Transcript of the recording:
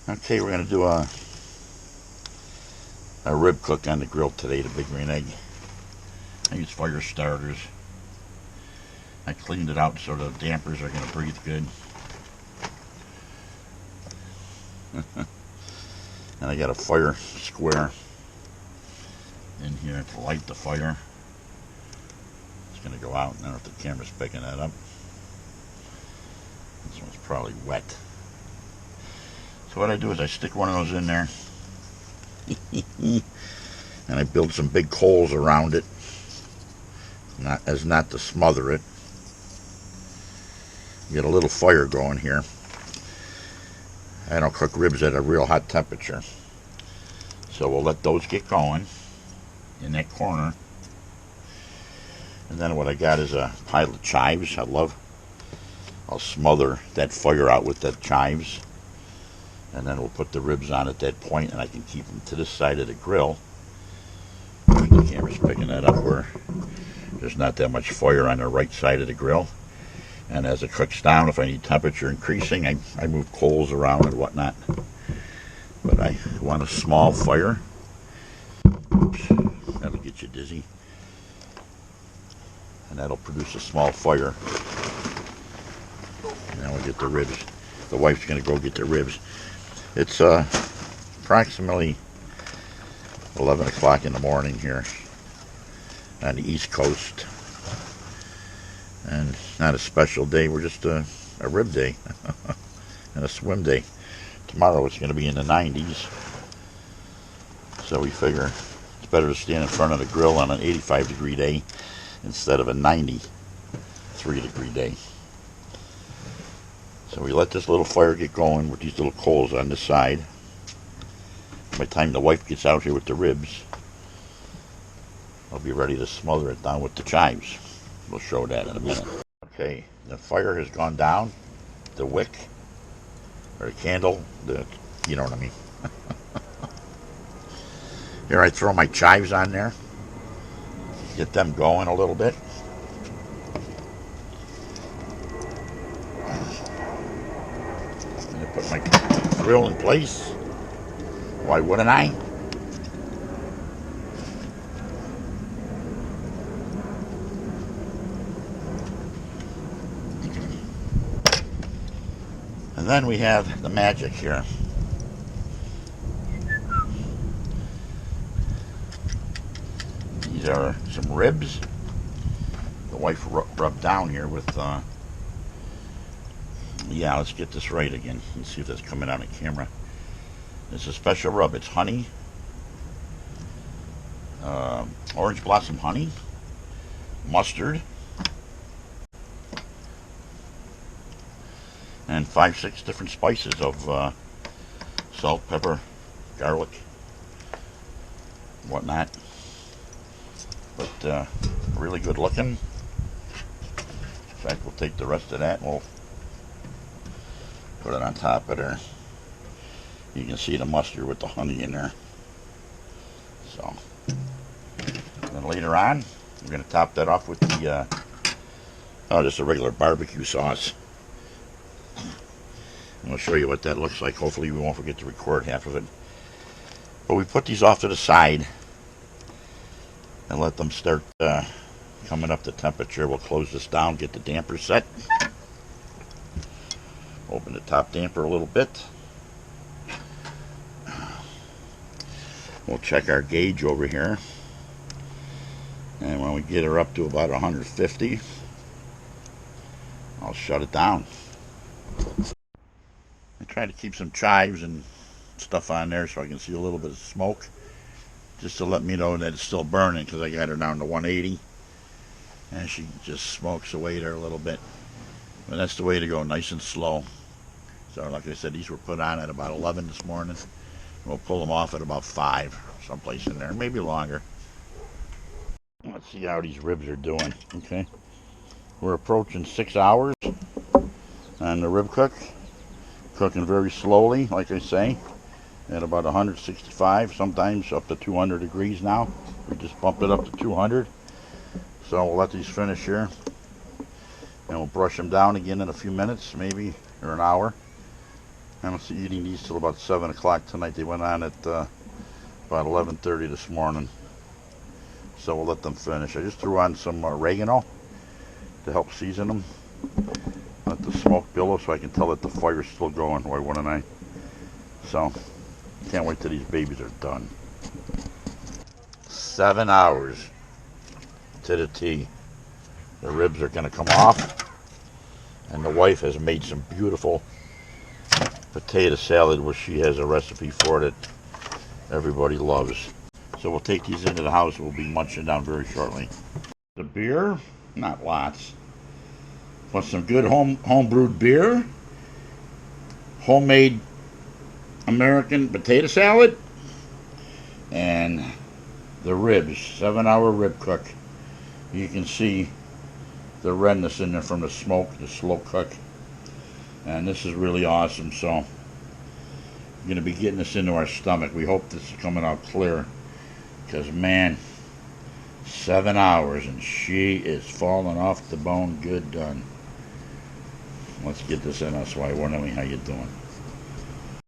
Okay, we're going to do a rib cook on the grill today, the Big Green Egg. I use fire starters. I cleaned it out so the dampers are going to breathe good. And I got a fire square in here to light the fire. It's going to go out. I don't know if the camera's picking that up. This one's probably wet. So what I do is I stick one of those in there. And I build some big coals around it. Not to smother it. Get a little fire going here. I don't cook ribs at a real hot temperature. So we'll let those get going in that corner. And then what I got is a pile of chives. I'll smother that fire out with that chives. And then we'll put the ribs on at that point, and I can keep them to this side of the grill. The camera's picking that up where there's not that much fire on the right side of the grill. And as it cooks down, if I need temperature increasing, I move coals around and whatnot. But I want a small fire. Oops, that'll get you dizzy. And that'll produce a small fire. Now we'll get the ribs. The wife's going to go get the ribs. It's approximately 11 o'clock in the morning here on the East Coast. And it's not a special day, we're just a rib day and a swim day. Tomorrow it's going to be in the 90s. So we figure it's better to stand in front of the grill on an 85-degree day instead of a 93-degree day. So we let this little fire get going with these little coals on the side. By the time the wife gets out here with the ribs, I'll be ready to smother it down with the chives. We'll show that in a minute. Okay, the fire has gone down. The wick, or the candle, you know what I mean. Here I throw my chives on there. Get them going a little bit. And I put my grill in place. Why wouldn't I? And then we have the magic here. These are some ribs. The wife rubbed down here with, yeah, let's get this right again. Let's see if that's coming out on camera. It's a special rub. It's honey, orange blossom honey, mustard, and 5-6 different spices of salt, pepper, garlic, whatnot. But really good looking. In fact, we'll take the rest of that and we'll put it on top of there. You can see the mustard with the honey in there. So, then later on, we're going to top that off with the, just a regular barbecue sauce. And I'll show you what that looks like. Hopefully we won't forget to record half of it. But we put these off to the side and let them start coming up to temperature. We'll close this down, get the damper set. Open the top damper a little bit. We'll check our gauge over here. And when we get her up to about 150, I'll shut it down. I try to keep some chives and stuff on there so I can see a little bit of smoke, just to let me know that it's still burning, because I got her down to 180 and she just smokes away there a little bit. But that's the way to go, nice and slow. So like I said, these were put on at about 11 this morning. We'll pull them off at about 5, someplace in there, maybe longer. Let's see how these ribs are doing. Okay, we're approaching 6 hours on the rib cook. Cooking very slowly, like I say, at about 165, sometimes up to 200 degrees now. We just bumped it up to 200. So we'll let these finish here. And we'll brush them down again in a few minutes, maybe, or an hour. I don't see eating these till about 7 o'clock tonight. They went on at about 11:30 this morning. So we'll let them finish. I just threw on some oregano to help season them. Let the smoke billow so I can tell that the fire's still going. Why wouldn't I? So, can't wait till these babies are done. 7 hours to the T. The ribs are going to come off. And the wife has made some beautiful potato salad, which she has a recipe for that everybody loves. So we'll take these into the house. We'll be munching down very shortly. The beer, not lots. Want some good home brewed beer, homemade American potato salad, and the ribs, 7-hour rib cook. You can see the redness in there from the smoke, the slow cook. And this is really awesome. So I'm going to be getting this into our stomach. We hope this is coming out clear, because man, 7 hours and she is falling off the bone good done. Let's get this in us. Why wondering how you doing?